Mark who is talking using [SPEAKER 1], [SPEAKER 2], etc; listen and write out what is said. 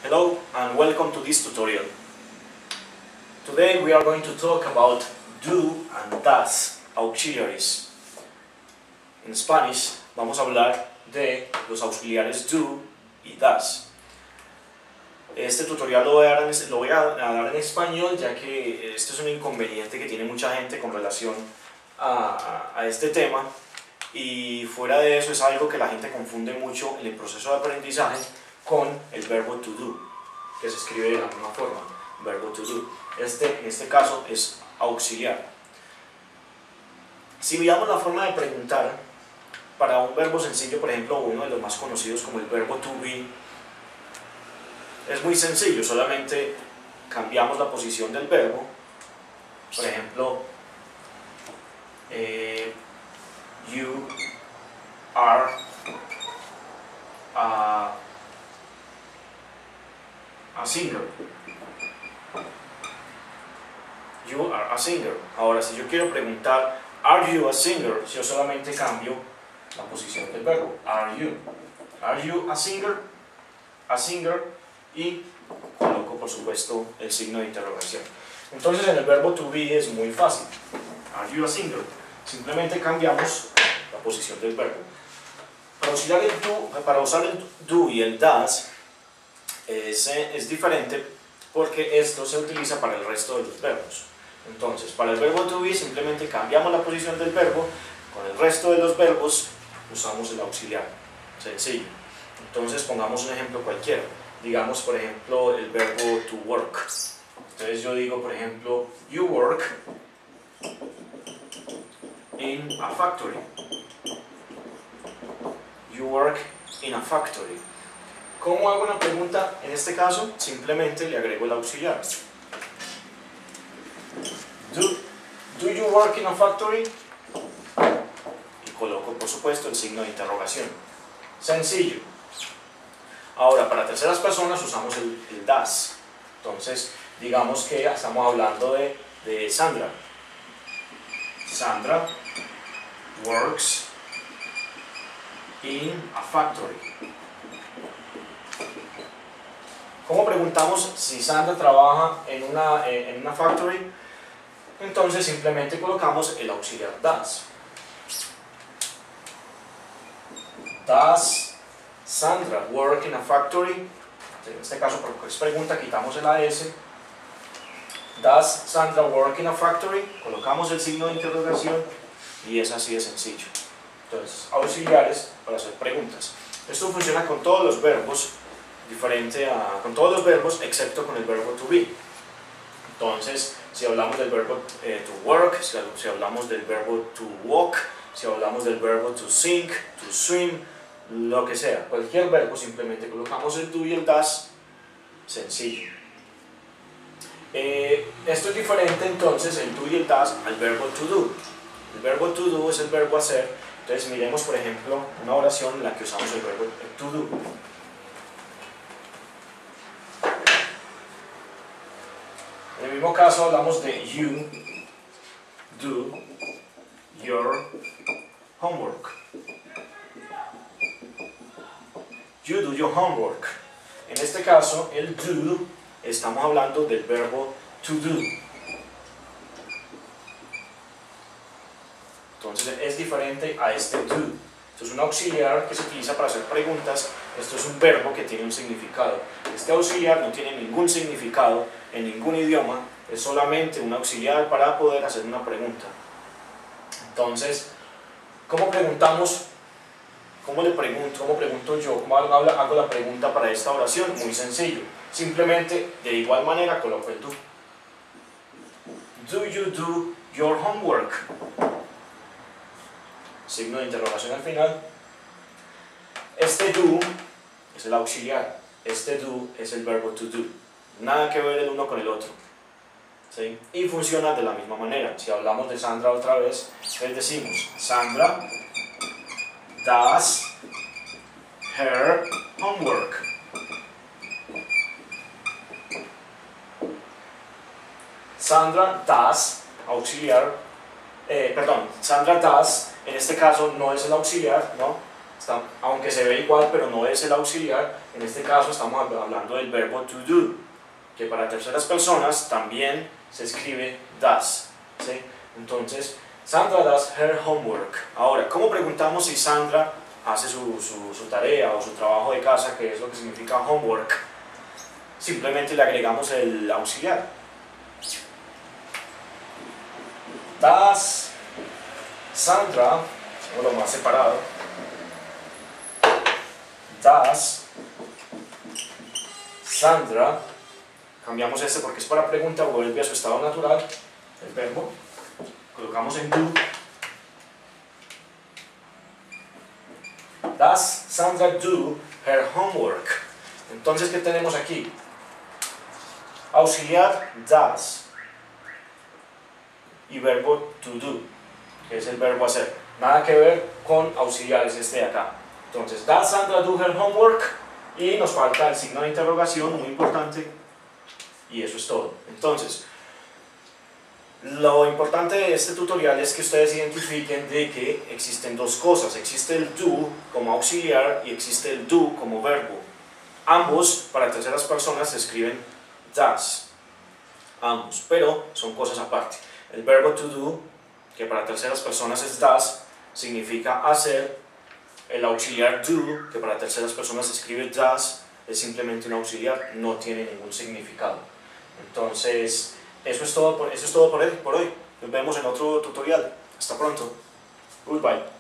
[SPEAKER 1] Hello and welcome to this tutorial. Today we are going to talk about do and das auxiliaries. En Spanish vamos a hablar de los auxiliares do y das. Este tutorial lo voy a dar en español, ya que este es un inconveniente que tiene mucha gente con relación a este tema, y fuera de eso es algo que la gente confunde mucho en el proceso de aprendizaje con el verbo to do, que se escribe de la misma forma, verbo to do. En este caso es auxiliar. Si miramos la forma de preguntar para un verbo sencillo, por ejemplo, uno de los más conocidos como el verbo to be, es muy sencillo, solamente cambiamos la posición del verbo. Por ejemplo, you are a singer. You are a singer. Ahora, si yo quiero preguntar, are you a singer? Yo solamente cambio la posición del verbo. Are you? Are you a singer? A singer. Y coloco, por supuesto, el signo de interrogación. Entonces, en el verbo to be es muy fácil. Are you a singer? Simplemente cambiamos la posición del verbo. Para usar el do y el das es diferente, porque esto se utiliza para el resto de los verbos. Entonces, para el verbo to be simplemente cambiamos la posición del verbo. Con el resto de los verbos usamos el auxiliar. Sencillo. Entonces, pongamos un ejemplo cualquiera. Digamos, por ejemplo, el verbo to work. Entonces yo digo, por ejemplo, you work in a factory. You work in a factory. ¿Cómo hago una pregunta en este caso? Simplemente le agrego el auxiliar. Do you work in a factory? Y coloco, por supuesto, el signo de interrogación. Sencillo. Ahora, para terceras personas usamos el das. Entonces, digamos que estamos hablando de Sandra. Sandra works in a factory. ¿Cómo preguntamos si Sandra trabaja en una factory? Entonces, simplemente colocamos el auxiliar das. Does Sandra work in a factory? En este caso, porque es pregunta, quitamos el AS. Does Sandra work in a factory? Colocamos el signo de interrogación y es así de sencillo. Entonces, auxiliares para hacer preguntas. Esto funciona con todos los verbos, con todos los verbos excepto con el verbo to be. Entonces, si hablamos del verbo to work, si hablamos del verbo to walk, si hablamos del verbo to sing, to swim, lo que sea, cualquier verbo, simplemente colocamos el do y el das. Sencillo. Esto es diferente entonces, el do y el das, al verbo to do. El verbo to do es el verbo hacer. Entonces miremos, por ejemplo, una oración en la que usamos el verbo to do. En el mismo caso hablamos de you do your homework. You do your homework. En este caso, el do, estamos hablando del verbo to do. Entonces es diferente a este do. Esto es un auxiliar que se utiliza para hacer preguntas. Esto es un verbo que tiene un significado. Este auxiliar no tiene ningún significado en ningún idioma. Es solamente un auxiliar para poder hacer una pregunta. Entonces, ¿cómo preguntamos? ¿Cómo pregunto yo? ¿Cómo hago la pregunta para esta oración? Muy sencillo. Simplemente, de igual manera, coloco el do. Do you do your homework? Signo de interrogación al final. Este do es el auxiliar. Este do es el verbo to do. Nada que ver el uno con el otro. ¿Sí? Y funciona de la misma manera. Si hablamos de Sandra otra vez, les decimos Sandra does her homework. Sandra does, auxiliar, Sandra does, en este caso no es el auxiliar, ¿no? aunque se ve igual, pero no es el auxiliar. En este caso estamos hablando del verbo to do, que para terceras personas también se escribe does, ¿sí? Entonces, Sandra does her homework. Ahora, ¿cómo preguntamos si Sandra hace su tarea o su trabajo de casa, que es lo que significa homework? Simplemente le agregamos el auxiliar. Does Sandra, o lo más separado, does Sandra, cambiamos este porque es para pregunta, vuelve a su estado natural, el verbo, colocamos en do. Does Sandra do her homework? Entonces, ¿qué tenemos aquí? Auxiliar does y verbo to do, que es el verbo hacer. Nada que ver con auxiliares este de acá. Entonces, does Sandra do her homework? Y nos falta el signo de interrogación, muy importante, y eso es todo. Entonces, lo importante de este tutorial es que ustedes identifiquen de que existen dos cosas. Existe el do como auxiliar y existe el do como verbo. Ambos, para terceras personas, se escriben does. Ambos, pero son cosas aparte. El verbo to do, que para terceras personas es does, significa hacer. El auxiliar do, que para terceras personas se escribe does, es simplemente un auxiliar, no tiene ningún significado. Entonces, eso es todo por hoy. Nos vemos en otro tutorial. Hasta pronto. Goodbye.